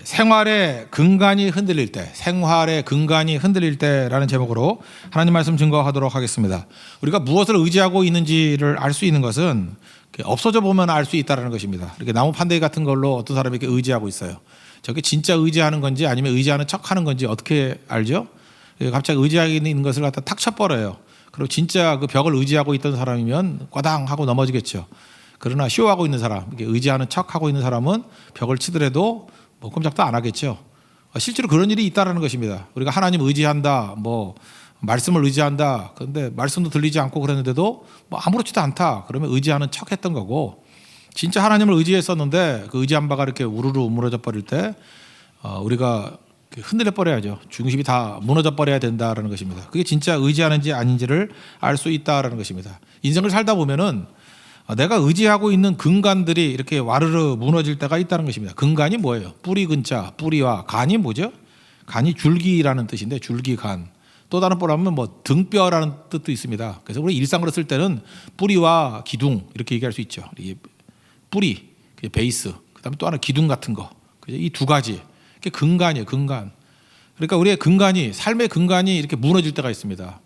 생활의 근간이 흔들릴 때, 생활의 근간이 흔들릴 때라는 제목으로 하나님 말씀 증거하도록 하겠습니다. 우리가 무엇을 의지하고 있는지를 알 수 있는 것은 없어져 보면 알 수 있다는 것입니다. 이렇게 나무 판대기 같은 걸로 어떤 사람이 이렇게 의지하고 있어요. 저게 진짜 의지하는 건지 아니면 의지하는 척하는 건지 어떻게 알죠? 갑자기 의지하고 있는 것을 갖다 탁 쳐버려요. 그리고 진짜 그 벽을 의지하고 있던 사람이면 꽈당 하고 넘어지겠죠. 그러나 쇼하고 있는 사람, 이렇게 의지하는 척하고 있는 사람은 벽을 치더라도 뭐 꼼짝도 안 하겠죠. 실제로 그런 일이 있다는 것입니다. 우리가 하나님 의지한다, 뭐 말씀을 의지한다. 그런데 말씀도 들리지 않고 그랬는데도 뭐 아무렇지도 않다. 그러면 의지하는 척했던 거고, 진짜 하나님을 의지했었는데 그 의지한 바가 이렇게 우르르 무너져 버릴 때 우리가 흔들려 버려야죠. 중심이 다 무너져 버려야 된다라는 것입니다. 그게 진짜 의지하는지 아닌지를 알 수 있다라는 것입니다. 인생을 살다 보면은 내가 의지하고 있는 근간들이 이렇게 와르르 무너질 때가 있다는 것입니다. 근간이 뭐예요? 뿌리 근자, 뿌리와 간이 뭐죠? 간이 줄기라는 뜻인데 줄기 간. 또 다른 말 하면 뭐 등뼈라는 뜻도 있습니다. 그래서 우리 일상으로 쓸 때는 뿌리와 기둥 이렇게 얘기할 수 있죠. 뿌리, 베이스, 그다음에 또 하나 기둥 같은 거. 이 두 가지. 이게 근간이에요, 근간. 그러니까 우리의 근간이, 삶의 근간이 이렇게 무너질 때가 있습니다.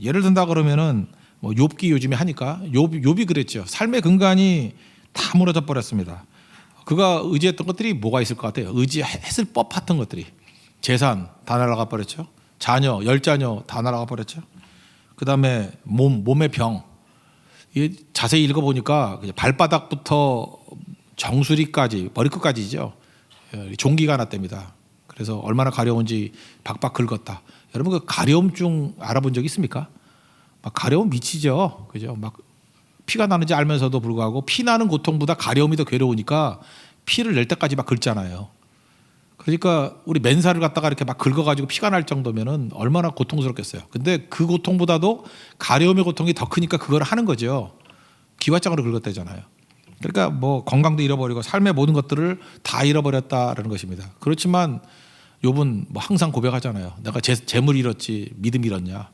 예를 든다 그러면은 뭐 욥기 요즘에 하니까 욥이 그랬죠. 삶의 근간이 다 무너져 버렸습니다. 그가 의지했던 것들이 뭐가 있을 것 같아요? 의지했을 법했던 것들이 재산 다 날아가 버렸죠. 자녀 10자녀 다 날아가 버렸죠. 그다음에 몸의 병. 자세히 읽어보니까 발바닥부터 정수리까지 머리끝까지죠. 종기가 났답니다. 그래서 얼마나 가려운지 박박 긁었다. 여러분 그 가려움증 알아본 적 있습니까? 막 가려움 미치죠. 그죠? 막 피가 나는지 알면서도 불구하고 피 나는 고통보다 가려움이 더 괴로우니까 피를 낼 때까지 막 긁잖아요. 그러니까 우리 맨살을 갖다가 이렇게 막 긁어가지고 피가 날 정도면은 얼마나 고통스럽겠어요. 근데 그 고통보다도 가려움의 고통이 더 크니까 그걸 하는 거죠. 기왓장으로 긁었다잖아요. 그러니까 뭐 건강도 잃어버리고 삶의 모든 것들을 다 잃어버렸다라는 것입니다. 그렇지만 욥은 뭐 항상 고백하잖아요. 내가 재물 잃었지 믿음 잃었냐.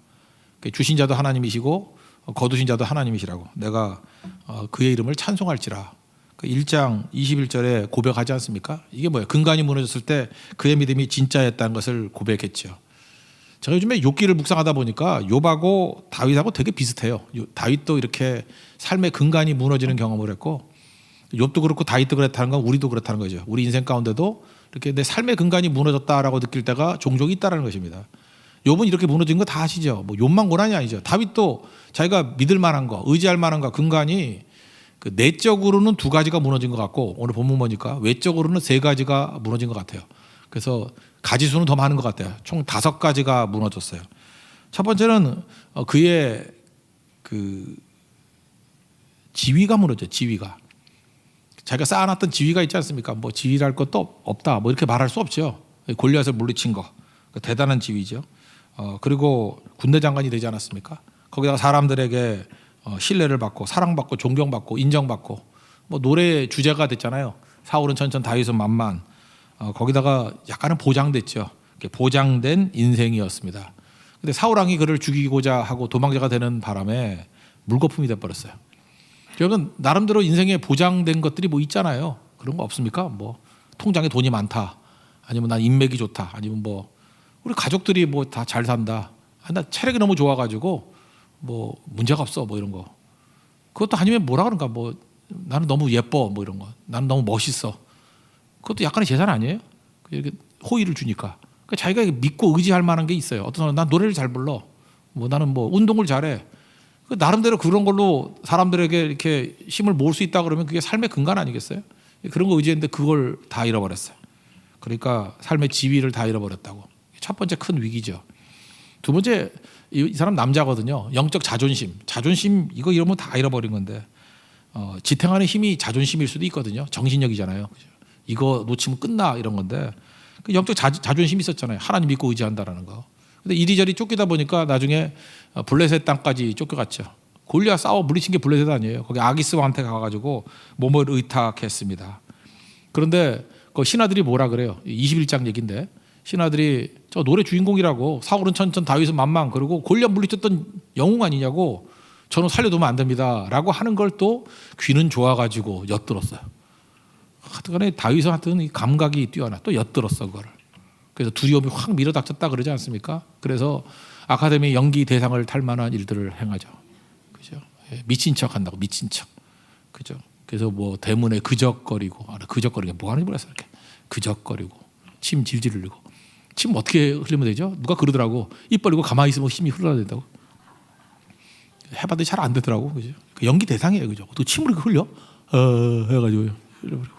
주신 자도 하나님이시고 거두신 자도 하나님이시라고 내가 그의 이름을 찬송할지라. 1장 21절에 고백하지 않습니까? 이게 뭐예요? 근간이 무너졌을 때 그의 믿음이 진짜였다는 것을 고백했죠. 제가 요즘에 욥기를 묵상하다 보니까 욥하고 다윗하고 되게 비슷해요. 다윗도 이렇게 삶의 근간이 무너지는 경험을 했고 욥도 그렇고 다윗도 그렇다는 건 우리도 그렇다는 거죠. 우리 인생 가운데도 이렇게 내 삶의 근간이 무너졌다라고 느낄 때가 종종 있다는 것입니다. 욥은 이렇게 무너진 거 다 아시죠? 뭐 욥만 고난이 아니죠. 다윗도 자기가 믿을 만한 거, 의지할 만한 거, 근간이 그 내적으로는 2가지가 무너진 것 같고 오늘 본문 보니까 외적으로는 3가지가 무너진 것 같아요. 그래서 가지수는 더 많은 것 같아요. 총 5가지가 무너졌어요. 첫 번째는 그의 그 지위가 무너져. 지위가 자기가 쌓아놨던 지위가 있지 않습니까? 뭐 지위랄 것도 없다. 뭐 이렇게 말할 수 없죠. 골리앗을 물리친 거 대단한 지위죠. 그리고 군대 장관이 되지 않았습니까? 거기다가 사람들에게 신뢰를 받고 사랑받고 존경받고 인정받고 뭐 노래 주제가 됐잖아요. 사울은 천천 다윗은 만만. 거기다가 약간은 보장됐죠. 보장된 인생이었습니다. 근데 사울 왕이 그를 죽이고자 하고 도망자가 되는 바람에 물거품이 돼버렸어요. 여러분 나름대로 인생에 보장된 것들이 뭐 있잖아요. 그런 거 없습니까? 뭐 통장에 돈이 많다. 아니면 난 인맥이 좋다. 아니면 뭐 우리 가족들이 뭐 다 잘 산다. 나 체력이 너무 좋아가지고 뭐 문제가 없어. 뭐 이런 거. 그것도 아니면 뭐라 그런가. 뭐 나는 너무 예뻐. 뭐 이런 거. 나는 너무 멋있어. 그것도 약간의 재산 아니에요? 이렇게 호의를 주니까. 그러니까 자기가 믿고 의지할 만한 게 있어요. 어떤 사람은 난 노래를 잘 불러. 뭐 나는 뭐 운동을 잘해. 나름대로 그런 걸로 사람들에게 이렇게 힘을 모을 수 있다 그러면 그게 삶의 근간 아니겠어요? 그런 거 의지했는데 그걸 다 잃어버렸어요. 그러니까 삶의 지위를 다 잃어버렸다고. 첫 번째 큰 위기죠. 두 번째 이 사람 남자거든요. 영적 자존심 이거 이러면 다 잃어버린 건데 지탱하는 힘이 자존심일 수도 있거든요. 정신력이잖아요. 이거 놓치면 끝나 이런 건데 영적 자존심이 있었잖아요. 하나님 믿고 의지한다라는 거. 근데 이리저리 쫓기다 보니까 나중에 블레셋 땅까지 쫓겨갔죠. 골리앗 싸워 물리친 게 블레셋 아니에요. 거기 아기스 왕한테 가가지고 몸을 의탁했습니다. 그런데 그 신하들이 뭐라 그래요? 21장 얘기인데 신하들이 저 노래 주인공이라고 사울은 천천 다윗은 만만 그러고 골리앗 물리쳤던 영웅 아니냐고 저는 살려두면 안 됩니다 라고 하는 걸 또 귀는 좋아가지고 엿들었어요. 하여튼간에 다윗은 하여튼 이 감각이 뛰어나 또 엿들었어 그거를. 그래서 두려움이 확 밀어닥쳤다 그러지 않습니까? 그래서 아카데미 연기 대상을 탈 만한 일들을 행하죠. 그죠? 미친 척 한다고 미친 척. 그죠? 그래서 뭐 대문에 그적거리고 그적거리게 뭐 하는지 몰랐어 이렇게 그적거리고 침 질질 흘리고 침 어떻게 흘리면 되죠? 누가 그러더라고 입 벌리고 가만히 있으면 힘이 흘러야 된다고. 해봤더니 잘 안 되더라고. 그죠? 그 연기 대상이에요. 그죠? 또 침을 이렇게 흘려? 해가지고 흘려버리고.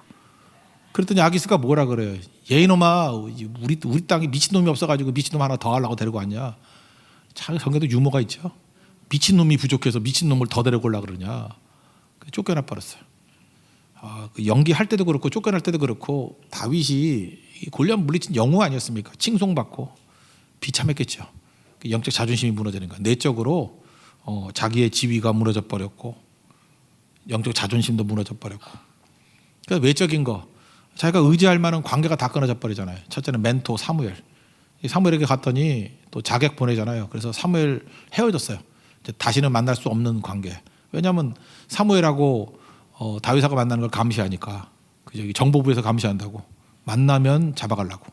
그랬더니 아기스가 뭐라 그래요? 얘 이놈아 우리 땅에 미친놈이 없어가지고 미친놈 하나 더 하려고 데리고 왔냐? 참 성경도 유머가 있죠. 미친놈이 부족해서 미친놈을 더 데리고 오려고 그러냐? 쫓겨나 버렸어요. 그 연기할 때도 그렇고 쫓겨날 때도 그렇고 다윗이 골리앗 물리친 영웅 아니었습니까? 칭송받고 비참했겠죠. 영적 자존심이 무너지는 거야. 내적으로 자기의 지위가 무너져 버렸고 영적 자존심도 무너져 버렸고. 그러니까 외적인 거 자기가 의지할 만한 관계가 다 끊어져 버리잖아요. 첫째는 멘토 사무엘. 사무엘에게 갔더니 또 자객 보내잖아요. 그래서 사무엘 헤어졌어요. 이제 다시는 만날 수 없는 관계. 왜냐하면 사무엘하고 다윗하고 만나는 걸 감시하니까. 그죠? 정보부에서 감시한다고. 만나면 잡아가려고.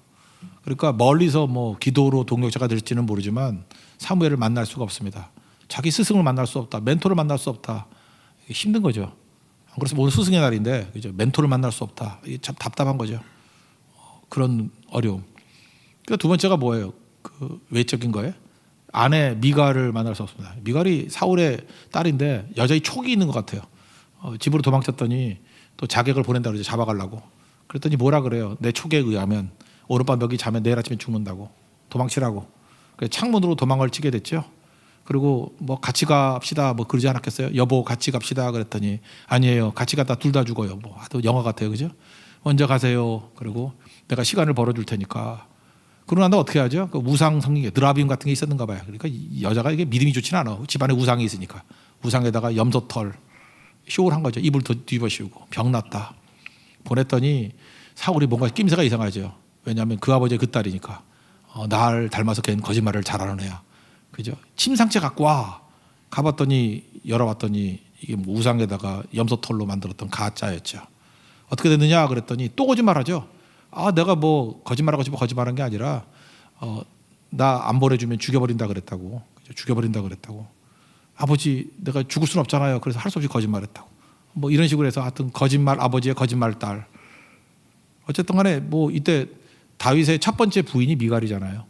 그러니까 멀리서 뭐 기도로 동역자가 될지는 모르지만 사무엘을 만날 수가 없습니다. 자기 스승을 만날 수 없다. 멘토를 만날 수 없다. 이게 힘든 거죠. 그래서 오늘 스승의 날인데 그죠? 멘토를 만날 수 없다. 이게 참 답답한 거죠. 그런 어려움. 그러니까 두 번째가 뭐예요? 그 외적인 거예요. 아내 미갈을 만날 수 없습니다. 미갈이 사울의 딸인데 여자의 촉이 있는 것 같아요. 집으로 도망쳤더니 또 자객을 보낸다 그러죠. 잡아가려고. 그랬더니 뭐라 그래요? 내 촉에 의하면 오늘밤 여기 자면 내일 아침에 죽는다고. 도망치라고. 그래서 창문으로 도망을 치게 됐죠. 그리고 뭐 같이 갑시다 뭐 그러지 않았겠어요? 여보 같이 갑시다 그랬더니 아니에요. 같이 갔다 둘 다 죽어요. 뭐 아주 영화 같아요. 그죠? 먼저 가세요. 그리고 내가 시간을 벌어줄 테니까. 그러고 난 다음에 어떻게 하죠? 그 우상 성경 드라빔 같은 게 있었는가 봐요. 그러니까 이 여자가 이게 믿음이 좋지는 않아. 집안에 우상이 있으니까. 우상에다가 염소털 쇼를 한 거죠. 이불 뒤집어 씌우고 병 났다. 보냈더니 사울이 뭔가 낌새가 이상하죠. 왜냐하면 그 아버지의 그 딸이니까. 날 닮아서 걔는 거짓말을 잘하는 애야. 그죠? 침상채 갖고 와. 가봤더니 열어봤더니 이게 뭐 우상에다가 염소털로 만들었던 가짜였죠. 어떻게 됐느냐 그랬더니 또 거짓말하죠. 내가 뭐 거짓말하고 싶어 거짓말한 게 아니라 나 안 보내주면 죽여버린다 그랬다고. 그죠? 죽여버린다 그랬다고. 아버지 내가 죽을 수는 없잖아요. 그래서 할 수 없이 거짓말했다고. 뭐 이런 식으로 해서 하여튼 거짓말 아버지의 거짓말 딸. 어쨌든 간에 뭐 이때 다윗의 첫 번째 부인이 미갈이잖아요.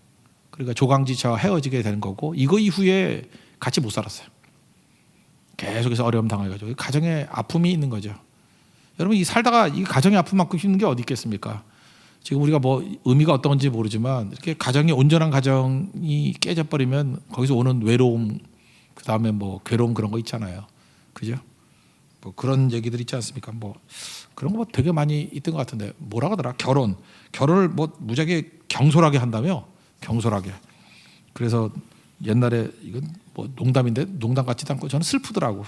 그러니까 조강지처와 헤어지게 되는 거고 이거 이후에 같이 못 살았어요. 계속해서 어려움 당해가지고 가정에 아픔이 있는 거죠. 여러분 이 살다가 이 가정의 아픔만큼 힘든 게 어디 있겠습니까? 지금 우리가 뭐 의미가 어떤 건지 모르지만 이렇게 가정이 온전한 가정이 깨져버리면 거기서 오는 외로움 그 다음에 뭐 괴로움 그런 거 있잖아요. 그죠? 뭐 그런 얘기들 있지 않습니까? 뭐 그런 거 되게 많이 있던 것 같은데 뭐라 하더라? 결혼을 뭐 무지하게 경솔하게 한다며? 경솔하게. 그래서 옛날에 이건 뭐 농담인데 농담 같지도 않고 저는 슬프더라고.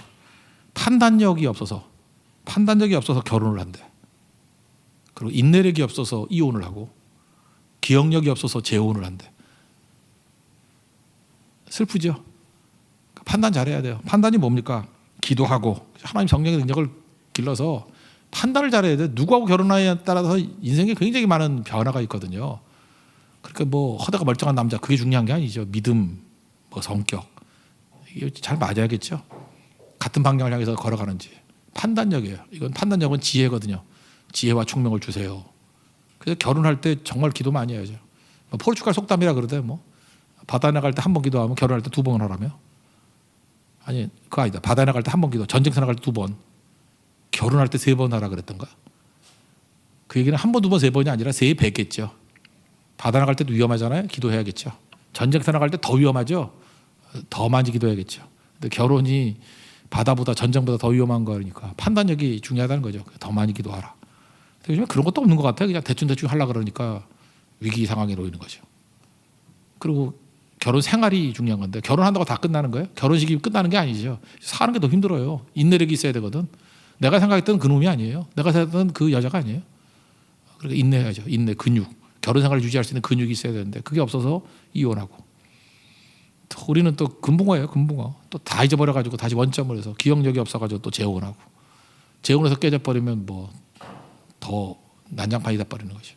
판단력이 없어서 결혼을 한대. 그리고 인내력이 없어서 이혼을 하고 기억력이 없어서 재혼을 한대. 슬프죠? 판단 잘해야 돼요. 판단이 뭡니까? 기도하고 하나님 성령의 능력을 길러서 판단을 잘해야 돼. 누구하고 결혼하냐에 따라서 인생에 굉장히 많은 변화가 있거든요. 그러니까 뭐 허다가 멀쩡한 남자 그게 중요한 게 아니죠. 믿음, 뭐 성격 이게 잘 맞아야겠죠. 같은 방향을 향해서 걸어가는지 판단력이에요. 이건 판단력은 지혜거든요. 지혜와 총명을 주세요. 그래서 결혼할 때 정말 기도 많이 해야죠. 뭐 포르투갈 속담이라 그러대. 뭐 바다 나갈 때 한 번 기도하면 결혼할 때 2번 하라며. 아니 그거 아니다. 바다 나갈 때 한 번 기도, 전쟁터 나갈 때 2번, 결혼할 때 3번 하라 그랬던가. 그 얘기는 한 번, 2번, 3번이 아니라 3배겠죠. 바다 나갈 때도 위험하잖아요. 기도해야겠죠. 전쟁터 나갈 때 더 위험하죠. 더 많이 기도해야겠죠. 근데 결혼이 바다보다 전쟁보다 더 위험한 거니까 판단력이 중요하다는 거죠. 더 많이 기도하라. 요즘에 그런 것도 없는 것 같아요. 그냥 대충 하려고 그러니까 위기 상황에 놓이는 거죠. 그리고 결혼 생활이 중요한 건데 결혼한다고 다 끝나는 거예요? 결혼식이 끝나는 게 아니죠. 사는 게 더 힘들어요. 인내력이 있어야 되거든. 내가 생각했던 그 놈이 아니에요. 내가 생각했던 그 여자가 아니에요. 그러니까 인내해야죠. 인내, 근육. 결혼 생활을 유지할 수 있는 근육이 있어야 되는데 그게 없어서 이혼하고. 우리는 또 금붕어예요. 금붕어. 또 다 잊어버려가지고 다시 원점을 해서 기억력이 없어가지고 또 재혼하고. 재혼해서 깨져버리면 뭐 더 난장판이 돼버리는 거죠.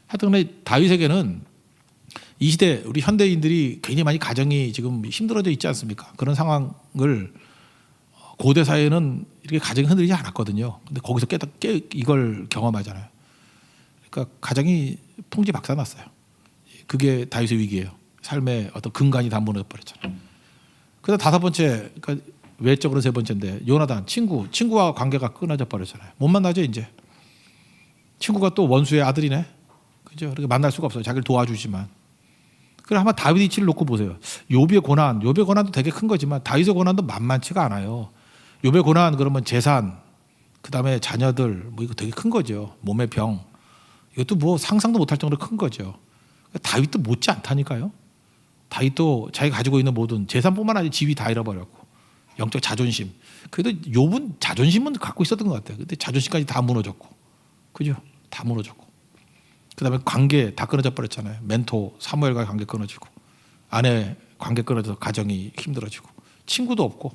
하여튼 근데 다윗에게는 이 시대 우리 현대인들이 굉장히 많이 가정이 지금 힘들어져 있지 않습니까? 그런 상황을 고대 사회는 이렇게 가정이 흔들리지 않았거든요. 근데 거기서 이걸 경험하잖아요. 그러니까 가정이 풍지박산났어요. 그게 다윗의 위기예요. 삶의 어떤 근간이 다 무너져 버렸잖아요. 그다음 다섯 번째, 그러니까 외적으로 세 번째인데 요나단 친구와 관계가 끊어져 버렸잖아요. 못 만나죠 이제. 친구가 또 원수의 아들이네. 그죠? 그렇게 만날 수가 없어요. 자기를 도와주지만. 그럼 한번 다윗 이치를 놓고 보세요. 욥의 고난도 되게 큰 거지만 다윗의 고난도 만만치가 않아요. 욥의 고난 그러면 재산, 그다음에 자녀들 뭐 이거 되게 큰 거죠. 몸의 병. 이것도 뭐 상상도 못할 정도로 큰 거죠. 다윗도 못지 않다니까요. 다윗도 자기가 가지고 있는 모든 재산뿐만 아니라 지위 다 잃어버렸고 영적 자존심. 그래도 욥은 자존심은 갖고 있었던 것 같아요. 근데 자존심까지 다 무너졌고, 그죠? 다 무너졌고. 그다음에 관계 다 끊어져 버렸잖아요. 멘토 사무엘과의 관계 끊어지고, 아내 관계 끊어져서 가정이 힘들어지고, 친구도 없고.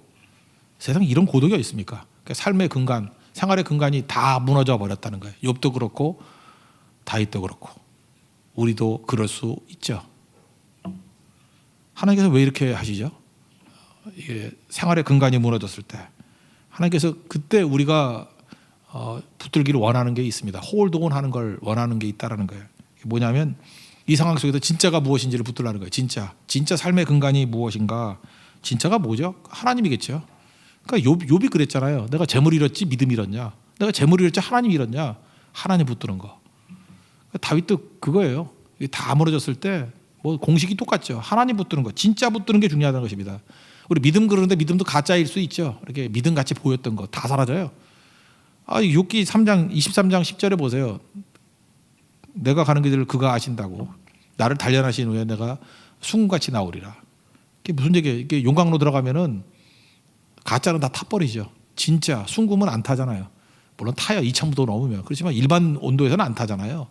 세상에 이런 고독이 있습니까? 그러니까 삶의 근간, 생활의 근간이 다 무너져 버렸다는 거예요. 욥도 그렇고 다윗도 그렇고 우리도 그럴 수 있죠. 하나님께서 왜 이렇게 하시죠? 이게 생활의 근간이 무너졌을 때 하나님께서 그때 우리가 붙들기를 원하는 게 있습니다. 홀드온하는 걸 원하는 게 있다라는 거예요. 뭐냐면 이 상황 속에서 진짜가 무엇인지를 붙들라는 거예요. 진짜 삶의 근간이 무엇인가? 진짜가 뭐죠? 하나님이겠죠. 그러니까 욥이 그랬잖아요. 내가 재물 잃었지 믿음 잃었냐? 내가 재물 잃었지 하나님 잃었냐? 하나님 붙드는 거. 다윗도 그거예요. 다 무너졌을 때 뭐 공식이 똑같죠. 하나님 붙드는 거, 진짜 붙드는 게 중요하다는 것입니다. 우리 믿음 그러는데 믿음도 가짜일 수 있죠. 이렇게 믿음 같이 보였던 거 다 사라져요. 욥기 3장 23장 10절에 보세요. 내가 가는 길을 그가 아신다고. 나를 단련하신 후에 내가 순금같이 나오리라. 이게 무슨 얘기예요? 이게 용광로 들어가면은 가짜는 다 타버리죠. 진짜 순금은 안 타잖아요. 물론 타요. 2000도 넘으면. 그렇지만 일반 온도에서는 안 타잖아요.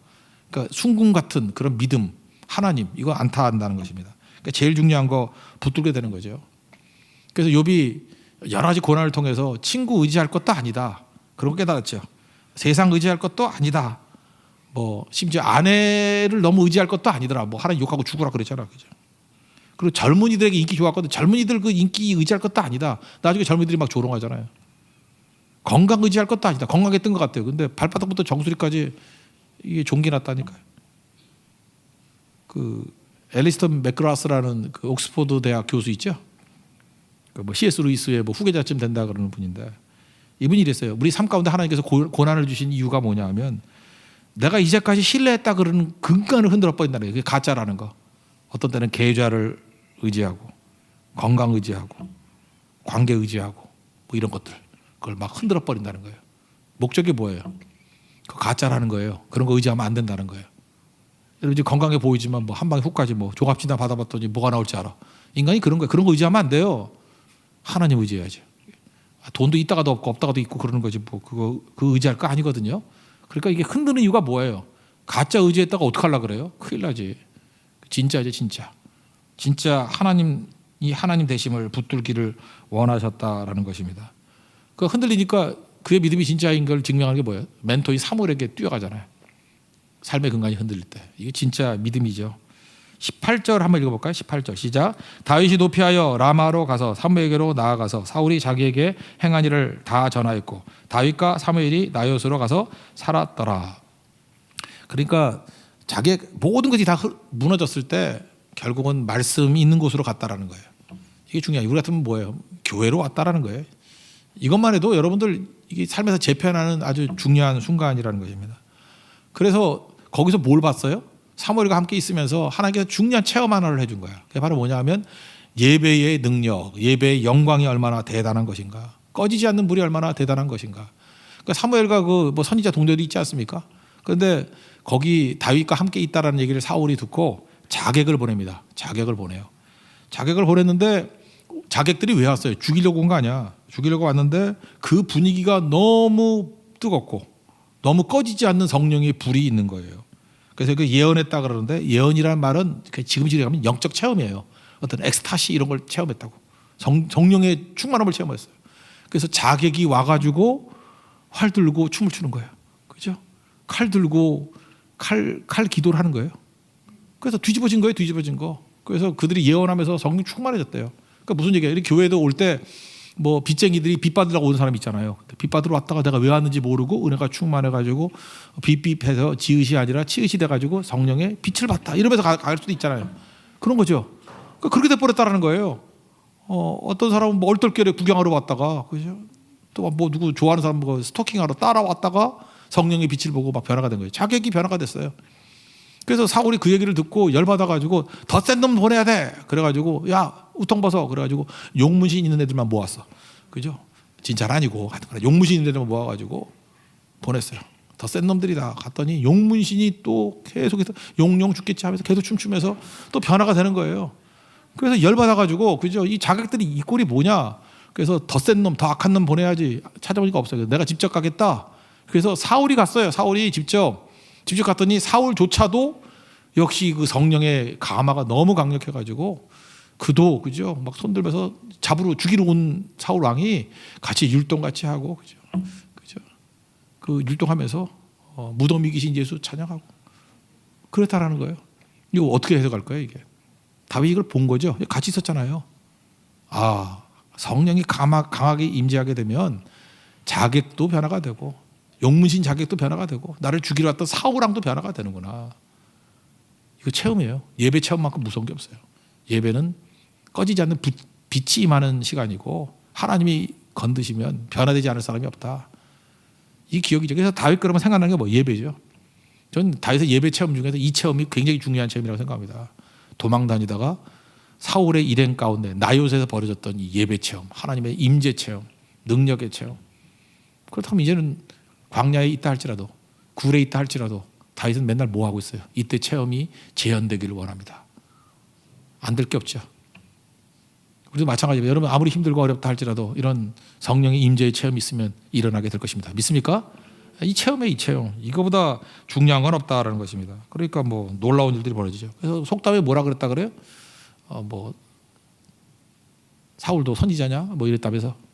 그러니까 순금 같은 그런 믿음, 하나님 이거 안 타한다는 것입니다. 그러니까 제일 중요한 거 붙들게 되는 거죠. 그래서 욥이 여러 가지 고난을 통해서 친구 의지할 것도 아니다. 그런 거 깨달았죠. 세상 의지할 것도 아니다. 뭐 심지어 아내를 너무 의지할 것도 아니더라. 뭐 하나님 욕하고 죽으라 그랬잖아. 그죠? 그리고 젊은이들에게 인기 좋았거든. 젊은이들 그 인기 의지할 것도 아니다. 나중에 젊은이들이 막 조롱하잖아요. 건강 의지할 것도 아니다. 건강했던 것 같아요. 근데 발바닥부터 정수리까지 이게 종기 났다니까요. 그 앨리스턴 맥그라스라는 그 옥스포드 대학 교수 있죠. 그 뭐 C.S. 루이스의 뭐 후계자쯤 된다 그러는 분인데 이분이 이랬어요. 우리 삶 가운데 하나님께서 고난을 주신 이유가 뭐냐하면 내가 이제까지 신뢰했다 그러는 근간을 흔들어 버린다는 거예요. 그게 가짜라는 거. 어떤 때는 계좌를 의지하고 건강 의지하고 관계 의지하고 뭐 이런 것들 그걸 막 흔들어 버린다는 거예요. 목적이 뭐예요? 그 가짜라는 거예요. 그런 거 의지하면 안 된다는 거예요. 여러분 이제 건강해 보이지만 뭐 한 방에 훅까지 뭐 종합진단 받아봤더니 뭐가 나올지 알아. 인간이 그런 거예요. 그런 거 의지하면 안 돼요. 하나님 의지해야죠. 돈도 있다가도 없고 없다가도 있고 그러는 거지 뭐 그거 그 의지할 거 아니거든요. 그러니까 이게 흔드는 이유가 뭐예요? 가짜 의지했다가 어떡하려고 그래요? 큰일 나지. 진짜지 진짜. 진짜 하나님이 하나님 되심을 붙들기를 원하셨다라는 것입니다. 그 흔들리니까 그의 믿음이 진짜인 걸 증명하는 게 뭐예요? 멘토인 사무엘에게 뛰어가잖아요. 삶의 근간이 흔들릴 때. 이게 진짜 믿음이죠. 18절 한번 읽어볼까요? 18절 시작. 다윗이 도피하여 라마로 가서 사무엘에게로 나아가서 사울이 자기에게 행한 일을 다 전하였고 다윗과 사무엘이 나요스로 가서 살았더라. 그러니까 자기의 모든 것이 다 무너졌을 때 결국은 말씀이 있는 곳으로 갔다라는 거예요. 이게 중요해요. 우리 같으면 뭐예요? 교회로 왔다라는 거예요. 이것만 해도 여러분들 이게 삶에서 재편하는 아주 중요한 순간이라는 것입니다. 그래서 거기서 뭘 봤어요? 사무엘과 함께 있으면서 하나님께서 중요한 체험 하나를 해준 거야. 그게 바로 뭐냐면 예배의 능력, 예배의 영광이 얼마나 대단한 것인가, 꺼지지 않는 불이 얼마나 대단한 것인가. 그러니까 사무엘과 그 뭐 선지자 동료들이 있지 않습니까? 그런데 거기 다윗과 함께 있다라는 얘기를 사울이 듣고 자객을 보냅니다. 자객을 보내요. 자객을 보냈는데 자객들이 왜 왔어요? 죽이려고 온 거 아니야. 죽이려고 왔는데 그 분위기가 너무 뜨겁고 너무 꺼지지 않는 성령의 불이 있는 거예요. 그래서 그 예언했다 그러는데 예언이라는 말은 지금 가면 영적 체험이에요. 어떤 엑스타시 이런 걸 체험했다고. 성령의 충만함을 체험했어요. 그래서 자객이 와가지고 활 들고 춤을 추는 거예요. 그죠? 칼 들고 칼 기도를 하는 거예요. 그래서 뒤집어진 거예요. 뒤집어진 거. 그래서 그들이 예언하면서 성령 충만해졌대요. 그러니까 무슨 얘기예요? 이렇게 교회도 올 때 뭐 빚쟁이들이 빚 받으려고 오는 사람 있잖아요. 빚 받으러 왔다가 내가 왜 왔는지 모르고 은혜가 충만해가지고 빚빚해서 지읒이 아니라 치읒이 돼가지고 성령의 빛을 받다 이러면서 갈 수도 있잖아요. 그런 거죠. 그러니까 그렇게 돼버렸다라는 거예요. 어떤 사람은 뭐 얼떨결에 구경하러 왔다가 그죠? 또 뭐 누구 좋아하는 사람 뭐 스토킹하러 따라왔다가 성령의 빛을 보고 막 변화가 된 거예요. 자격이 변화가 됐어요. 그래서 사울이 그 얘기를 듣고 열받아가지고 더 센 놈 보내야 돼. 그래가지고 야 우통 벗어. 그래가지고 용문신 있는 애들만 모았어. 그죠? 진짜는 아니고 하여튼 용문신 있는 애들만 모아가지고 보냈어요. 더 센 놈들이다. 갔더니 용문신이 또 계속해서 용용 죽겠지 하면서 계속 춤추면서 또 변화가 되는 거예요. 그래서 열받아가지고 그죠? 이 자객들이 이 꼴이 뭐냐? 그래서 더 센 놈, 더 악한 놈 보내야지. 찾아보니까 없어요. 내가 직접 가겠다. 그래서 사울이 갔어요. 사울이 직접 갔더니 사울조차도 역시 그 성령의 감화가 너무 강력해가지고 그도 그죠? 막 손들면서 잡으러 죽이러 온 사울 왕이 같이 율동같이 하고 그죠? 그 율동하면서 무덤 이기신 예수 찬양하고 그랬다라는 거예요. 이거 어떻게 해석할 거예요 이게? 다윗이 이걸 본 거죠. 같이 있었잖아요. 아 성령이 강하게 임재하게 되면 자객도 변화가 되고 용문신 자객도 변화가 되고 나를 죽이러 왔던 사울왕도 변화가 되는구나. 이거 체험이에요. 예배 체험만큼 무서운 게 없어요. 예배는 꺼지지 않는 빛이 임하는 시간이고 하나님이 건드시면 변화되지 않을 사람이 없다. 이 기억이죠. 그래서 다윗 그러면 생각나는 게 뭐 예배죠. 저는 다윗의 예배 체험 중에서 이 체험이 굉장히 중요한 체험이라고 생각합니다. 도망 다니다가 사울의 일행 가운데 나요새에서 벌어졌던 이 예배 체험, 하나님의 임재 체험, 능력의 체험. 그렇다면 이제는 광야에 있다 할지라도 굴에 있다 할지라도 다윗은 맨날 뭐 하고 있어요? 이때 체험이 재현되기를 원합니다. 안 될 게 없죠. 우리도 마찬가지입니다. 여러분 아무리 힘들고 어렵다 할지라도 이런 성령의 임재의 체험이 있으면 일어나게 될 것입니다. 믿습니까? 이 체험에 이 체험. 이거보다 중요한 건 없다라는 것입니다. 그러니까 뭐 놀라운 일들이 벌어지죠. 그래서 속담에 뭐라 그랬다 그래요? 뭐 사울도 선지자냐? 뭐 이랬다면서.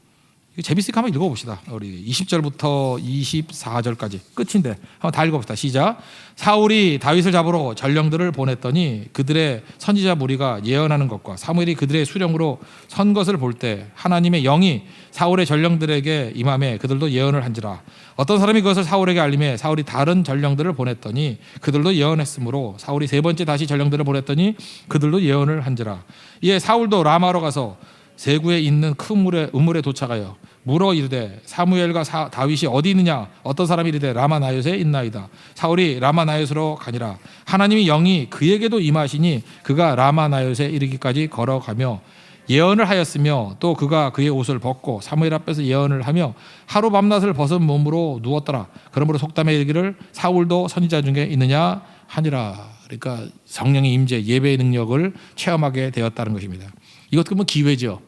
이거 재밌으니까 한번 읽어봅시다. 우리 20절부터 24절까지 끝인데 한번 다 읽어봅시다. 시작. 사울이 다윗을 잡으러 전령들을 보냈더니 그들의 선지자 무리가 예언하는 것과 사무엘이 그들의 수령으로 선 것을 볼 때 하나님의 영이 사울의 전령들에게 임함에 그들도 예언을 한지라. 어떤 사람이 그것을 사울에게 알림해 사울이 다른 전령들을 보냈더니 그들도 예언했으므로 사울이 세 번째 다시 전령들을 보냈더니 그들도 예언을 한지라. 이에 사울도 라마로 가서 세구에 있는 큰 우물에 도착하여 물어 이르되 사무엘과 다윗이 어디 있느냐? 어떤 사람이 이르되 라마나요스에 있나이다. 사울이 라마나요스로 가니라. 하나님이 영이 그에게도 임하시니 그가 라마나요스에 이르기까지 걸어가며 예언을 하였으며 또 그가 그의 옷을 벗고 사무엘 앞에서 예언을 하며 하루 밤낮을 벗은 몸으로 누웠더라. 그러므로 속담에 이르기를 사울도 선지자 중에 있느냐 하니라. 그러니까 성령의 임재 예배의 능력을 체험하게 되었다는 것입니다. 이것도 그러면 기회죠.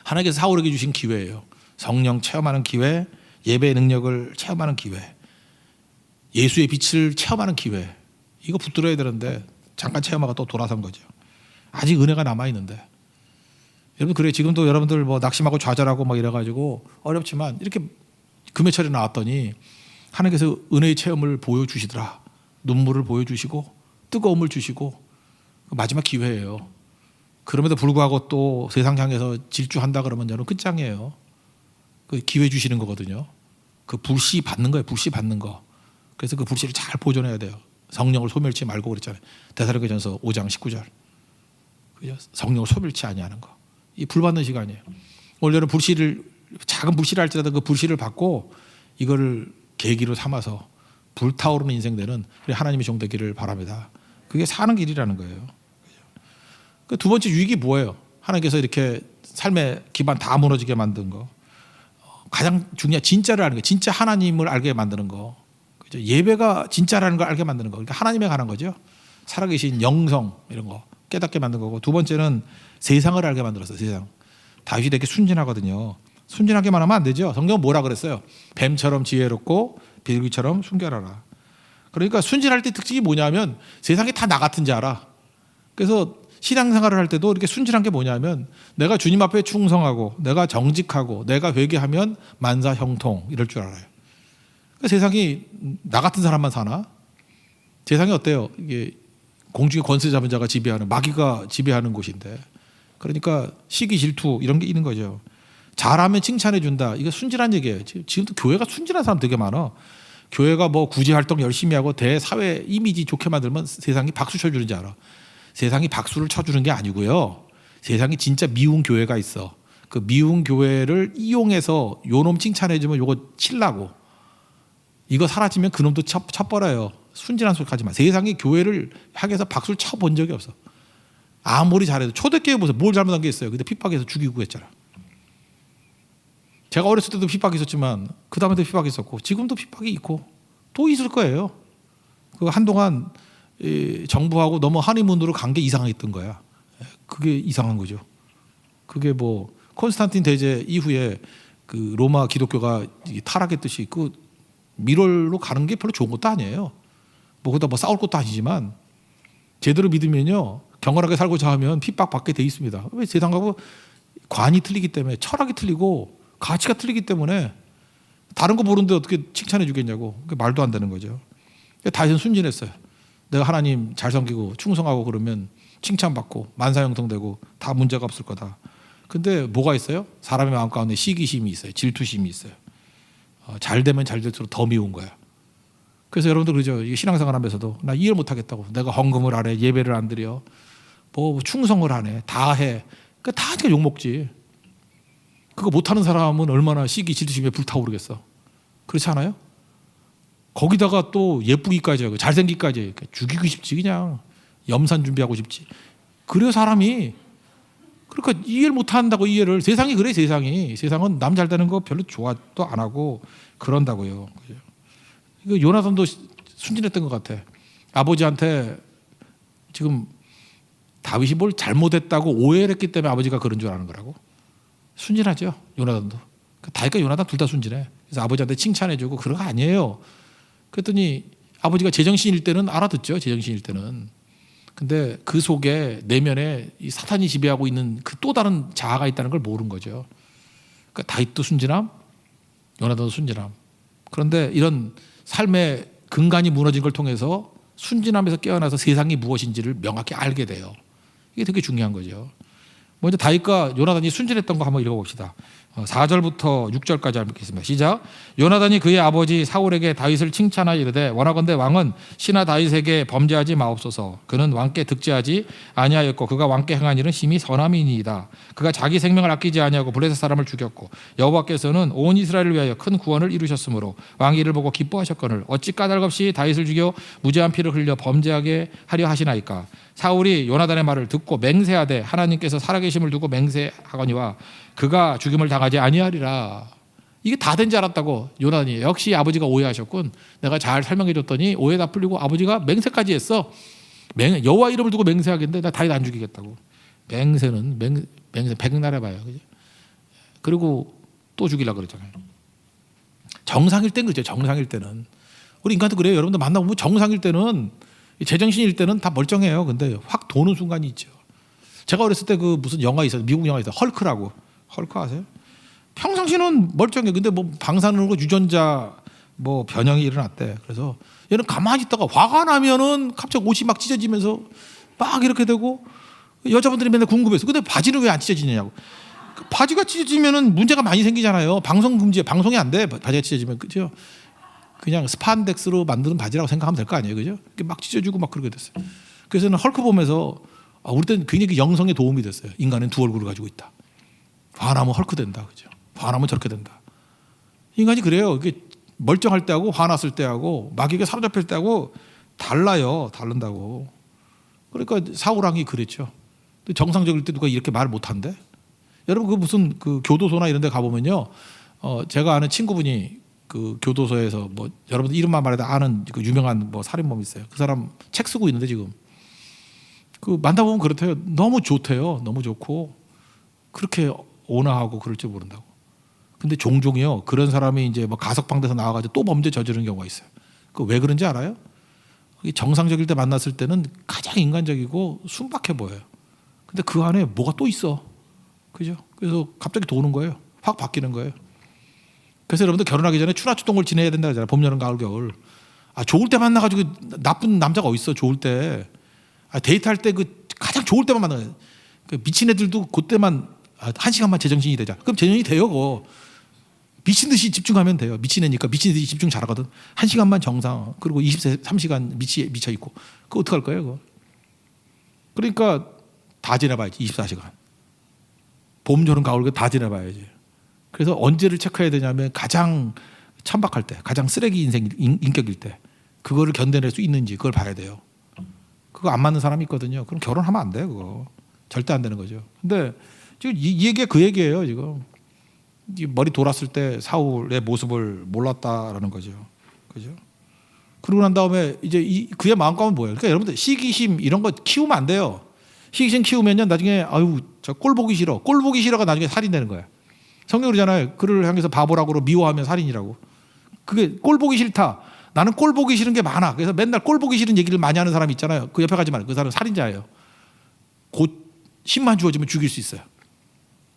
하나님께서 사울에게 주신 기회예요. 성령 체험하는 기회, 예배의 능력을 체험하는 기회, 예수의 빛을 체험하는 기회. 이거 붙들어야 되는데 잠깐 체험하고 또 돌아선 거죠. 아직 은혜가 남아있는데. 여러분 그래 지금도 여러분들 뭐 낙심하고 좌절하고 막 이래가지고 어렵지만 이렇게 금요철에 나왔더니 하나님께서 은혜의 체험을 보여주시더라. 눈물을 보여주시고 뜨거움을 주시고 마지막 기회예요. 그럼에도 불구하고 또 세상 향해서 질주한다 그러면 여러분 끝장이에요. 그 기회 주시는 거거든요. 그 불씨 받는 거예요. 불씨 받는 거. 그래서 그 불씨를 잘 보존해야 돼요. 성령을 소멸치 말고 그랬잖아요. 데살로니가전서 5장 19절. 그죠? 성령을 소멸치 아니하는 거. 이 불 받는 시간이에요. 오늘 여러분 불씨를 작은 불씨를 할지라도 그 불씨를 받고 이거를 계기로 삼아서 불타오르는 인생 되는 하나님의 종 되기를 바랍니다. 그게 사는 길이라는 거예요. 그 두 번째 유익이 뭐예요? 하나님께서 이렇게 삶의 기반 다 무너지게 만든 거. 가장 중요한 진짜를 아는 거, 진짜 하나님을 알게 만드는 거. 그죠? 예배가 진짜라는 걸 알게 만드는 거. 그러니까 하나님에 관한 거죠. 살아계신 영성 이런 거 깨닫게 만든 거고. 두 번째는 세상을 알게 만들었어요. 세상. 다윗이 되게 순진하거든요. 순진하게만 하면 안 되죠. 성경은 뭐라 그랬어요? 뱀처럼 지혜롭고 비둘기처럼 순결하라. 그러니까 순진할 때 특징이 뭐냐면 세상이 다 나 같은지 알아. 그래서 신앙생활을 할 때도 이렇게 순진한 게 뭐냐면 내가 주님 앞에 충성하고 내가 정직하고 내가 회개하면 만사 형통 이럴 줄 알아요. 그러니까 세상이 나 같은 사람만 사나? 세상이 어때요? 이게 공중의 권세 잡은 자가 지배하는, 마귀가 지배하는 곳인데, 그러니까 시기 질투 이런 게 있는 거죠. 잘하면 칭찬해 준다. 이거 순진한 얘기예요. 지금도 교회가 순진한 사람 되게 많아. 교회가 뭐 구제 활동 열심히 하고 대사회 이미지 좋게 만들면 세상이 박수 쳐주는 줄 알아. 세상이 박수를 쳐주는 게 아니고요. 세상이 진짜 미운 교회가 있어. 그 미운 교회를 이용해서 요놈 칭찬해 주면 요거 칠라고. 이거 사라지면 그놈도 쳐버려요. 순진한 소리 하지 마. 세상에 교회를 향해서 박수를 쳐본 적이 없어. 아무리 잘해도 초대교회 보세요. 뭘 잘못한 게 있어요. 근데 핍박해서 죽이고 했잖아. 제가 어렸을 때도 핍박이 있었지만 그 다음에도 핍박이 있었고 지금도 핍박이 있고 또 있을 거예요. 그 한동안 정부하고 너무 한의문으로 간 게 이상했던 거야. 그게 이상한 거죠. 그게 뭐 콘스탄틴 대제 이후에 그 로마 기독교가 타락했듯이 그 미럴로 가는 게 별로 좋은 것도 아니에요. 뭐 그다 뭐 싸울 것도 아니지만 제대로 믿으면요 경건하게 살고자 하면 핍박받게 돼 있습니다. 왜? 세상하고 관이 틀리기 때문에, 철학이 틀리고 가치가 틀리기 때문에 다른 거 모르는데 어떻게 칭찬해 주겠냐고. 그게 말도 안 되는 거죠. 다윗은 순진했어요. 내가 하나님 잘 섬기고 충성하고 그러면 칭찬받고 만사형통되고 다 문제가 없을 거다. 근데 뭐가 있어요? 사람의 마음 가운데 시기심이 있어요. 질투심이 있어요. 잘 되면 잘 될수록 더 미운 거야. 그래서 여러분들 그러죠. 신앙생활 하면서도 나 이해를 못 하겠다고. 내가 헌금을 안 해, 예배를 안 드려, 뭐 충성을 안 해, 다 해. 그러니까 다 하니까 욕먹지. 그거 못하는 사람은 얼마나 시기 질투심에 불타오르겠어. 그렇지 않아요? 거기다가 또 예쁘기까지 하고 잘생기기까지 해. 죽이고 싶지. 그냥 염산 준비하고 싶지. 그래요 사람이. 그러니까 이해를 못한다고. 이해를. 세상이 그래. 세상은 남 잘 되는 거 별로 좋아도 안 하고 그런다고요. 이거 요나단도 순진했던 것 같아. 아버지한테 지금 다윗이 뭘 잘못했다고 오해를 했기 때문에 아버지가 그런 줄 아는 거라고. 순진하죠 요나단도. 다윗과 요나단 둘 다 순진해. 그래서 아버지한테 칭찬해주고 그런 거 아니에요. 그랬더니 아버지가 제정신일 때는 알아듣죠. 제정신일 때는. 근데 그 속에 내면에 이 사탄이 지배하고 있는 그 또 다른 자아가 있다는 걸 모르는 거죠. 그러니까 다윗도 순진함, 요나단도 순진함. 그런데 이런 삶의 근간이 무너진 걸 통해서 순진함에서 깨어나서 세상이 무엇인지를 명확히 알게 돼요. 이게 되게 중요한 거죠. 먼저 다윗과 요나단이 순진했던 거 한번 읽어봅시다. 4절부터 6절까지 읽겠습니다. 시작. 요나단이 그의 아버지 사울에게 다윗을 칭찬하여 이르되 원하건대 왕은 신하 다윗에게 범죄하지 마옵소서. 그는 왕께 득죄하지 아니하였고 그가 왕께 행한 일은 심히 선함이니이다. 그가 자기 생명을 아끼지 아니하고 블레셋 사람을 죽였고 여호와께서는 온 이스라엘을 위하여 큰 구원을 이루셨으므로 왕이 이를 보고 기뻐하셨거늘 어찌 까닭없이 다윗을 죽여 무죄한 피를 흘려 범죄하게 하려 하시나이까. 사울이 요나단의 말을 듣고 맹세하되 하나님께서 살아계심을 두고 맹세하거니와 그가 죽임을 당하지 아니하리라. 이게 다 된 줄 알았다고 요나단이. 역시 아버지가 오해하셨군. 내가 잘 설명해 줬더니 오해 다 풀리고 아버지가 맹세까지 했어. 여호와 이름을 두고 맹세하겠는데 나 다윗 안 죽이겠다고. 맹세 백날 해봐요. 그죠? 그리고 또 죽이려고 그랬잖아요. 정상일 땐 그렇죠. 정상일 때는. 우리 인간도 그래요. 여러분들 만나보면 정상일 때는, 제정신일 때는 다 멀쩡해요. 근데 확 도는 순간이 있죠. 제가 어렸을 때 그 무슨 영화 있어요. 미국 영화 있어요. 헐크라고. 헐크 아세요? 평상시는 멀쩡해. 근데 뭐 방사능으로 유전자 뭐 변형이 일어났대. 그래서 얘는 가만히 있다가 화가 나면은 갑자기 옷이 막 찢어지면서 막 이렇게 되고, 여자분들이 맨날 궁금했어. 근데 바지는 왜 안 찢어지냐고. 바지가 찢어지면은 문제가 많이 생기잖아요. 방송 금지에, 방송이 안 돼. 바지가 찢어지면. 그죠? 그냥 스판덱스로 만드는 바지라고 생각하면 될 거 아니에요. 그죠? 막 찢어지고 막 그렇게 됐어요. 그래서 저는 헐크 보면서 우리 때는 굉장히 영성에 도움이 됐어요. 인간은 두 얼굴을 가지고 있다. 화나면 헐크 된다. 그죠? 화나면 저렇게 된다. 인간이 그래요. 이게 멀쩡할 때하고 화났을 때하고 마귀에게 사로잡힐 때하고 달라요. 다른다고. 그러니까 사울왕이 그랬죠. 정상적일 때 누가 이렇게 말 못한대? 여러분 그 무슨 그 교도소나 이런 데 가보면요. 제가 아는 친구분이 그 교도소에서 뭐 여러분들 이름만 말해도 아는 그 유명한 뭐 살인범 있어요. 그 사람 책 쓰고 있는데 지금 그 만나보면 그렇대요. 너무 좋대요. 너무 좋고 그렇게 온화하고 그럴 줄 모른다고. 근데 종종요 그런 사람이 이제 뭐 가석방돼서 나와가지고 또 범죄 저지르는 경우가 있어요. 그 왜 그런지 알아요? 정상적일 때 만났을 때는 가장 인간적이고 순박해 보여요. 근데 그 안에 뭐가 또 있어. 그죠? 그래서 갑자기 도는 거예요. 확 바뀌는 거예요. 그래서 여러분들 결혼하기 전에 추나추동을 지내야 된다 그러잖아요. 봄, 여름, 가을, 겨울. 좋을 때 만나가지고 나쁜 남자가 어디 있어? 좋을 때. 데이트할 때 그 가장 좋을 때만 만나요. 그 미친 애들도 그때만 1시간만 제정신이 되자. 그럼 제정신이 돼요. 그거. 미친 듯이 집중하면 돼요. 미친 애니까 미친 듯이 집중 잘하거든. 1시간만 정상. 그리고 23시간 미쳐 있고. 그거 어떡할 거예요? 그거. 그러니까 다 지내봐야지. 24시간. 봄, 여름, 가을 다 지내봐야지. 그래서 언제를 체크해야 되냐면 가장 천박할 때, 가장 쓰레기 인격일 때 그거를 견뎌낼 수 있는지 그걸 봐야 돼요. 그거 안 맞는 사람이 있거든요. 그럼 결혼하면 안 돼요. 그거 절대 안 되는 거죠. 근데 지금 이 얘기가 그 얘기예요. 지금 머리 돌았을 때 사울의 모습을 몰랐다라는 거죠. 그죠? 그러고 난 다음에 이제 그의 마음감은 뭐예요? 그러니까 여러분들 시기심 이런 거 키우면 안 돼요. 시기심 키우면요 나중에 저 꼴 보기 싫어. 꼴 보기 싫어가 나중에 살인되는 거야. 성경 그러잖아요. 그를 향해서 바보라고 미워하면 살인이라고. 그게 꼴 보기 싫다. 나는 꼴 보기 싫은 게 많아. 그래서 맨날 꼴 보기 싫은 얘기를 많이 하는 사람 있잖아요. 그 옆에 가지 말아요. 그 사람은 살인자예요. 곧 10만 주어지면 죽일 수 있어요.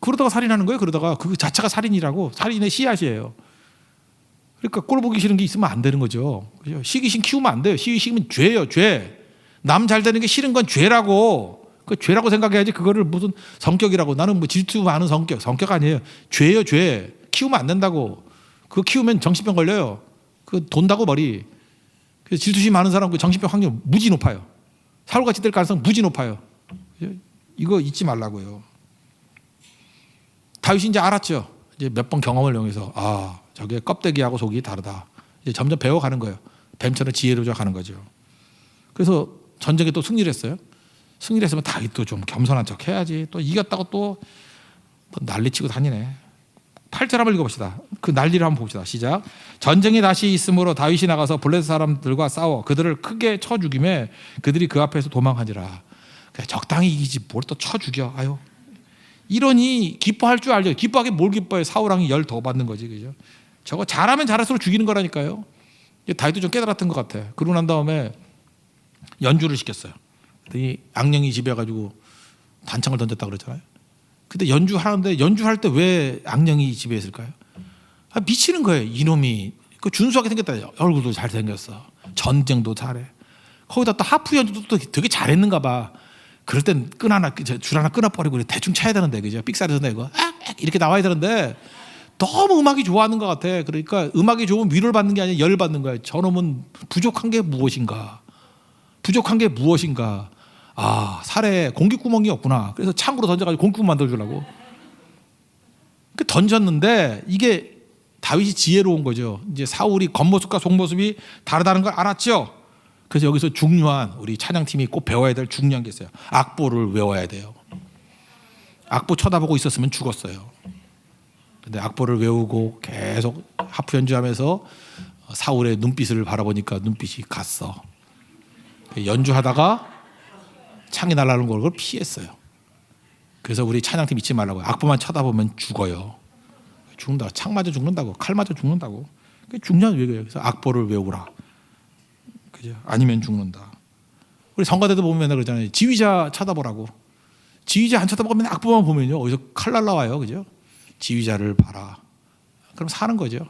그러다가 살인하는 거예요. 그러다가 그 자체가 살인이라고. 살인의 씨앗이에요. 그러니까 꼴 보기 싫은 게 있으면 안 되는 거죠. 그죠? 시기심 키우면 안 돼요. 시기심은 죄예요. 죄. 남 잘 되는 게 싫은 건 죄라고. 그 죄라고 생각해야지 그거를 무슨 성격이라고. 나는 뭐 질투 많은 성격 아니에요. 죄예요. 죄. 키우면 안 된다고. 그거 키우면 정신병 걸려요. 그 돈다고 머리. 그래서 질투심 많은 사람 그 정신병 확률 무지 높아요. 사울같이 될 가능성 무지 높아요. 이거 잊지 말라고요. 다윗이 이제 알았죠. 이제 몇 번 경험을 이용해서 저게 껍데기하고 속이 다르다. 이제 점점 배워가는 거예요. 뱀처럼 지혜로워져 가는 거죠. 그래서 전쟁에 또 승리를 했어요. 승리를 했으면 다윗도 좀 겸손한 척 해야지. 또 이겼다고 또 난리치고 다니네. 8절 한번 읽어봅시다. 그 난리를 한번 봅시다. 시작. 전쟁이 다시 있으므로 다윗이 나가서 블레셋 사람들과 싸워 그들을 크게 쳐 죽이매 그들이 그 앞에서 도망하니라. 적당히 이기지 뭘 또 쳐 죽여. 이러니 기뻐할 줄 알죠. 기뻐하게 뭘 기뻐해. 사울왕이 열 더 받는 거지. 그죠? 저거 잘하면 잘할수록 죽이는 거라니까요. 다윗도 좀 깨달았던 것 같아. 그러고 난 다음에 연주를 시켰어요. 이 악령이 지배해가지고 단창을 던졌다 그랬잖아요. 근데 연주하는데 연주할 때 왜 악령이 지배했을까요? 미치는 거예요. 이놈이 그 준수하게 생겼다. 얼굴도 잘생겼어. 전쟁도 잘해. 거기다 또 하프 연주도 또 되게 잘했는가 봐. 그럴 땐 줄 하나 끊어버리고 대충 쳐야 되는데 그죠? 삑사리에서 내고 이렇게 나와야 되는데 너무 음악이 좋아하는 것 같아. 그러니까 음악이 좋으면 위로를 받는 게 아니라 열을 받는 거야. 저놈은 부족한 게 무엇인가? 부족한 게 무엇인가? 살에 공기구멍이 없구나. 그래서 창으로 던져가지고 공기구멍 만들어주려고. 던졌는데 이게 다윗이 지혜로운 거죠. 이제 사울이 겉모습과 속모습이 다르다는 걸 알았죠. 그래서 여기서 중요한 우리 찬양팀이 꼭 배워야 될 중요한 게 있어요. 악보를 외워야 돼요. 악보 쳐다보고 있었으면 죽었어요. 근데 악보를 외우고 계속 하프 연주하면서 사울의 눈빛을 바라보니까 눈빛이 갔어. 연주하다가 창이 날아오는 걸 피했어요. 그래서 우리 찬양팀 잊지 말라고요. 악보만 쳐다보면 죽어요. 죽는다. 창 맞아 죽는다고. 칼 맞아 죽는다고. 그게 중요한 얘기예요. 그래서 악보를 외우라. 그죠? 아니면 죽는다. 우리 성가대도 보면 맨날 그러잖아요. 지휘자 쳐다보라고. 지휘자 안 쳐다보고 맨날 악보만 보면요. 어디서 칼 날라와요. 그죠? 지휘자를 봐라. 그럼 사는 거죠.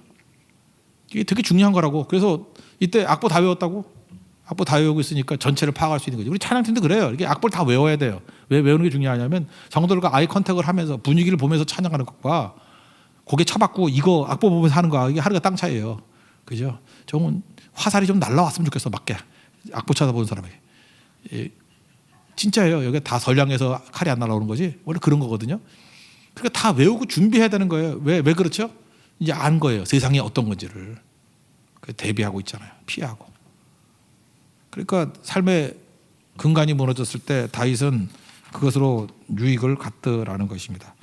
이게 되게 중요한 거라고. 그래서 이때 악보 다 외웠다고? 악보 다 외우고 있으니까 전체를 파악할 수 있는 거죠. 우리 찬양팀도 그래요. 이렇게 악보를 다 외워야 돼요. 왜 외우는 게 중요하냐면 성도들과 아이 컨택을 하면서 분위기를 보면서 찬양하는 것과 고개 쳐박고 이거 악보 보면서 하는 거 이게 하루가 땅 차이예요. 그죠? 저건 화살이 좀 날라왔으면 좋겠어. 맞게. 악보 쳐다보는 사람에게. 진짜예요. 여기 다 선량해서 칼이 안 날아오는 거지. 원래 그런 거거든요. 그러니까 다 외우고 준비해야 되는 거예요. 왜 그렇죠? 이제 안 거예요. 세상이 어떤 건지를. 대비하고 있잖아요. 피하고. 그러니까 삶의 근간이 무너졌을 때 다윗은 그것으로 유익을 갖더라는 것입니다.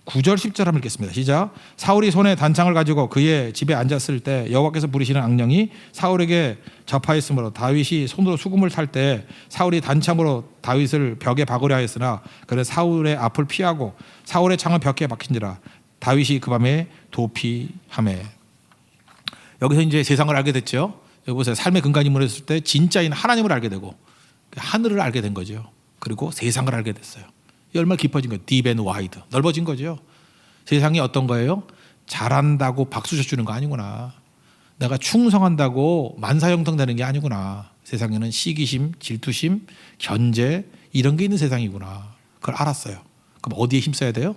9절 10절 한번 읽겠습니다. 시작. 사울이 손에 단창을 가지고 그의 집에 앉았을 때 여호와께서 부르시는 악령이 사울에게 접하였으므로 다윗이 손으로 수금을 탈 때 사울이 단창으로 다윗을 벽에 박으려 하였으나 그는 사울의 앞을 피하고 사울의 창은 벽에 박힌지라 다윗이 그 밤에 도피하매. 여기서 이제 세상을 알게 됐죠. 여기 보세요. 삶의 근간이 무너졌을 때 진짜인 하나님을 알게 되고 하늘을 알게 된 거죠. 그리고 세상을 알게 됐어요. 얼마나 깊어진 거예요. Deep and wide. 넓어진 거죠. 세상이 어떤 거예요? 잘한다고 박수 쳐주는 거 아니구나. 내가 충성한다고 만사형통 되는 게 아니구나. 세상에는 시기심, 질투심, 견제 이런 게 있는 세상이구나. 그걸 알았어요. 그럼 어디에 힘써야 돼요?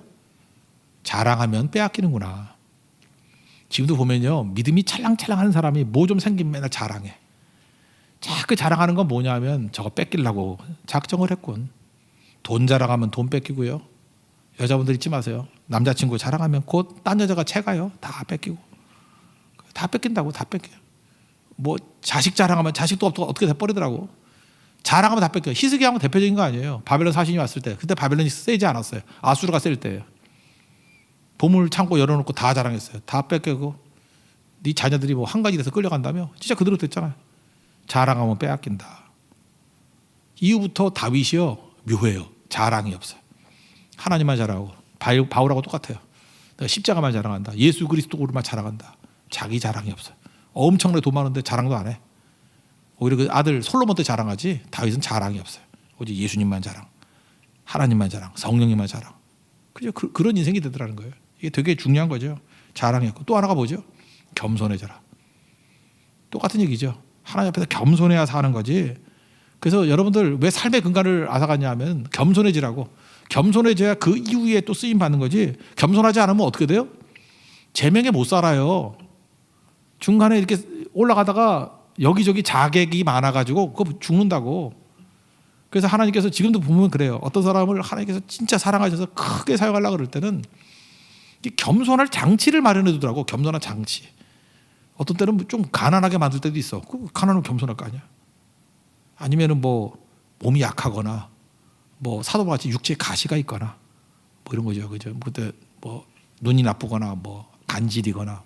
자랑하면 빼앗기는구나. 지금도 보면요, 믿음이 찰랑찰랑하는 사람이 뭐 좀 생기면 맨날 자랑해. 자꾸 자랑하는 건 뭐냐면 저거 뺏기려고 작정을 했군. 돈 자랑하면 돈 뺏기고요. 여자분들 잊지 마세요. 남자친구 자랑하면 곧 딴 여자가 채가요. 다 뺏기고. 다 뺏긴다고. 다 뺏겨요. 뭐 자식 자랑하면 자식도 어떻게 돼버리더라고. 자랑하면 다 뺏겨요. 히스기야는 대표적인 거 아니에요. 바벨론 사신이 왔을 때. 그때 바벨론이 세지 않았어요. 아수르가 셀 때예요. 보물 창고 열어놓고 다 자랑했어요. 다 뺏기고. 네 자녀들이 뭐 한 가지 돼서 끌려간다며. 진짜 그대로 됐잖아요. 자랑하면 빼앗긴다. 이후부터 다윗이요 묘해요. 자랑이 없어요. 하나님만 자랑하고 바울하고 똑같아요. 내가 십자가만 자랑한다. 예수 그리스도로만 자랑한다. 자기 자랑이 없어요. 엄청나게 돈 많은데 자랑도 안 해. 오히려 그 아들 솔로몬 때 자랑하지 다윗은 자랑이 없어요. 오직 예수님만 자랑, 하나님만 자랑, 성령님만 자랑. 그죠? 그런 인생이 되더라는 거예요. 이게 되게 중요한 거죠. 자랑이 없고 또 하나가 뭐죠? 겸손해져라. 똑같은 얘기죠. 하나님 앞에서 겸손해야 사는 거지. 그래서 여러분들 왜 삶의 근간을 앗아갔냐 하면 겸손해지라고. 겸손해져야 그 이후에 또 쓰임 받는 거지. 겸손하지 않으면 어떻게 돼요? 제명에 못 살아요. 중간에 이렇게 올라가다가 여기저기 자객이 많아가지고 그거 죽는다고. 그래서 하나님께서 지금도 보면 그래요. 어떤 사람을 하나님께서 진짜 사랑하셔서 크게 사용하려고 그럴 때는 겸손할 장치를 마련해 두더라고. 겸손한 장치. 어떤 때는 좀 가난하게 만들 때도 있어. 그 가난하면 겸손할 거 아니야. 아니면은 뭐 몸이 약하거나 뭐 사도와 같이 육체에 가시가 있거나 뭐 이런 거죠. 그죠? 그때 뭐 눈이 나쁘거나 뭐 간질이거나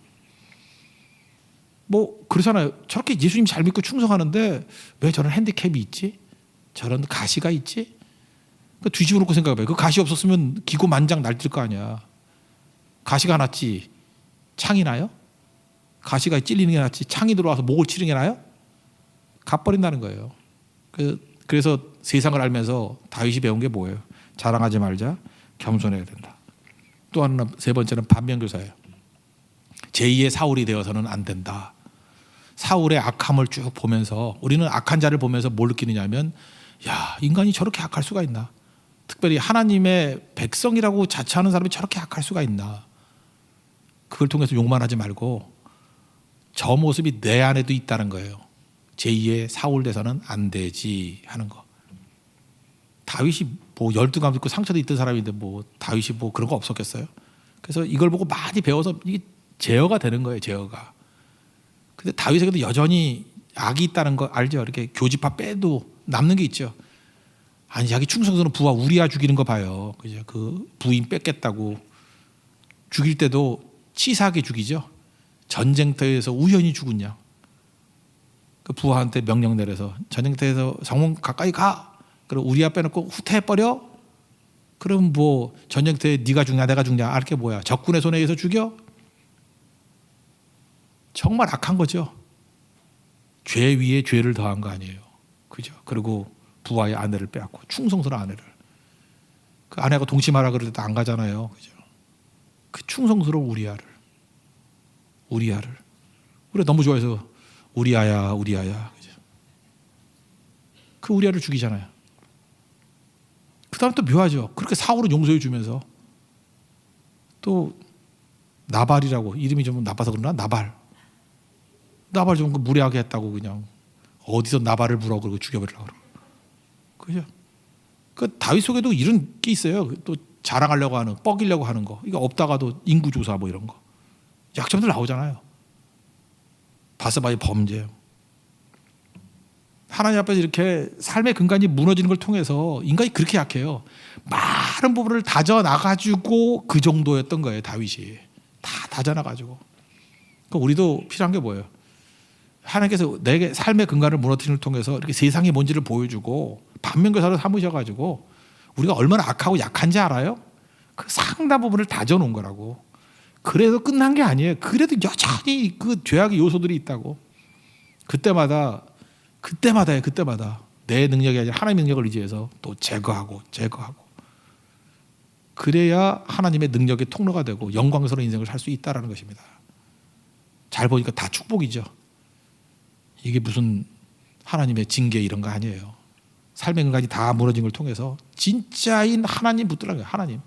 뭐 그러잖아요. 저렇게 예수님 잘 믿고 충성하는데 왜 저런 핸디캡이 있지? 저런 가시가 있지? 뒤집어 놓고 생각해봐요. 그 가시 없었으면 기고만장 날뛸 거 아니야. 가시가 났지 창이 나요? 가시가 찔리는 게 낫지 창이 들어와서 목을 치는 게 나요? 가버린다는 거예요. 그래서 세상을 알면서 다윗이 배운 게 뭐예요? 자랑하지 말자, 겸손해야 된다. 또 하나 세 번째는 반면교사예요. 제2의 사울이 되어서는 안 된다. 사울의 악함을 쭉 보면서 우리는 악한 자를 보면서 뭘 느끼느냐면 야, 인간이 저렇게 악할 수가 있나? 특별히 하나님의 백성이라고 자처하는 사람이 저렇게 악할 수가 있나? 그걸 통해서 욕만 하지 말고 저 모습이 내 안에도 있다는 거예요. 제2의 사울 돼서는 안 되지 하는 거. 다윗이 뭐 12감 듣고 상처도 있던 사람인데 뭐 다윗이 뭐 그런 거 없었겠어요? 그래서 이걸 보고 많이 배워서 이게 제어가 되는 거예요. 제어가. 근데 다윗에게도 여전히 악이 있다는 거 알죠? 이렇게 교집합 빼도 남는 게 있죠. 아니 자기 충성스러운 부하 우리아 죽이는 거 봐요. 그죠? 그 부인 뺏겠다고 죽일 때도 치사하게 죽이죠. 전쟁터에서 우연히 죽은 양. 그 부하한테 명령 내려서 전쟁터에서 성문 가까이 가. 그럼 우리아 빼놓고 후퇴해버려. 그럼 뭐 전쟁터에 네가 죽냐 내가 죽냐 알 게 뭐야. 적군의 손에 의해서 죽여. 정말 악한 거죠. 죄 위에 죄를 더한 거 아니에요. 그죠? 그리고 부하의 아내를 빼앗고 충성스러운 아내를. 그 아내가 동침하라 그럴 때도 안 가잖아요. 그죠? 그 충성스러운 우리아를. 우리가 너무 좋아해서 우리아야. 그죠? 그 우리아를 죽이잖아요. 그 다음에 또 묘하죠. 그렇게 사울은 용서해 주면서 또 나발이라고 이름이 좀 나빠서 그러나 나발 좀 무례하게 했다고 그냥 어디서 나발을 물어 그러고 죽여버리려고 그러고. 그죠? 그 다윗 속에도 이런 게 있어요. 또 자랑하려고 하는, 뻐기려고 하는 거. 이거 없다가도 인구조사 뭐 이런 거. 약점들 나오잖아요. 바세바의 범죄. 하나님 앞에서 이렇게 삶의 근간이 무너지는 걸 통해서 인간이 그렇게 약해요. 많은 부분을 다져나가지고 그 정도였던 거예요. 다윗이. 다 다져나가지고. 그러니까 우리도 필요한 게 뭐예요? 하나님께서 내게 삶의 근간을 무너뜨리는 걸 통해서 이렇게 세상의 뭔지를 보여주고 반면교사로 삼으셔가지고 우리가 얼마나 악하고 약한지 알아요? 그 상당 부분을 다져놓은 거라고. 그래도 끝난 게 아니에요. 그래도 여전히 그 죄악의 요소들이 있다고. 그때마다 내 능력이 아니라 하나님의 능력을 의지해서 또 제거하고 그래야 하나님의 능력의 통로가 되고 영광스러운 인생을 살 수 있다는 것입니다. 잘 보니까 다 축복이죠. 이게 무슨 하나님의 징계 이런 거 아니에요. 삶의 근간이 다 무너진 걸 통해서 진짜인 하나님 붙들라는 거예요.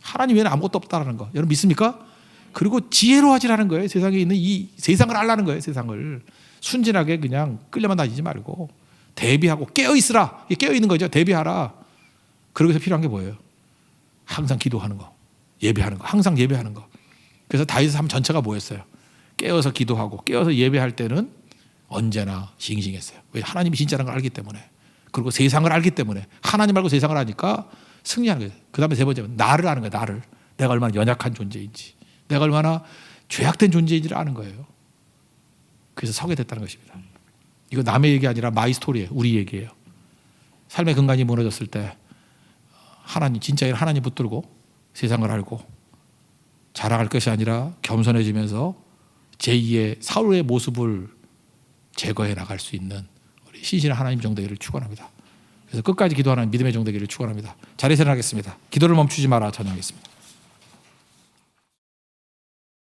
하나님 외에는 아무것도 없다라는 거. 여러분 믿습니까? 그리고 지혜로 하지라는 거예요. 세상에 있는 이 세상을 알라는 거예요. 세상을 순진하게 그냥 끌려만 다니지 말고 대비하고 깨어 있으라. 깨어 있는 거죠. 대비하라. 그러기 위해서 필요한 게 뭐예요? 항상 기도하는 거, 예배하는 거, 항상 예배하는 거. 그래서 다윗의 삶 전체가 뭐였어요? 깨어서 기도하고 깨어서 예배할 때는 언제나 싱싱했어요. 왜? 하나님이 진짜라는 걸 알기 때문에. 그리고 세상을 알기 때문에. 하나님 말고 세상을 아니까 승리하는 거예요. 그 다음에 세 번째는 나를 아는 거예요. 나를. 내가 얼마나 연약한 존재인지, 내가 얼마나 죄악된 존재인지를 아는 거예요. 그래서 서게 됐다는 것입니다. 이거 남의 얘기 아니라 마이 스토리예요. 우리 얘기예요. 삶의 근간이 무너졌을 때 하나님, 진짜인 하나님 붙들고 세상을 알고 자랑할 것이 아니라 겸손해지면서 제2의 사울의 모습을 제거해 나갈 수 있는 우리 신실한 하나님 정되기를 축원합니다. 그래서 끝까지 기도하는 믿음의 정되기를 축원합니다. 자리에서 일어나겠습니다. 기도를 멈추지 마라 찬양하겠습니다.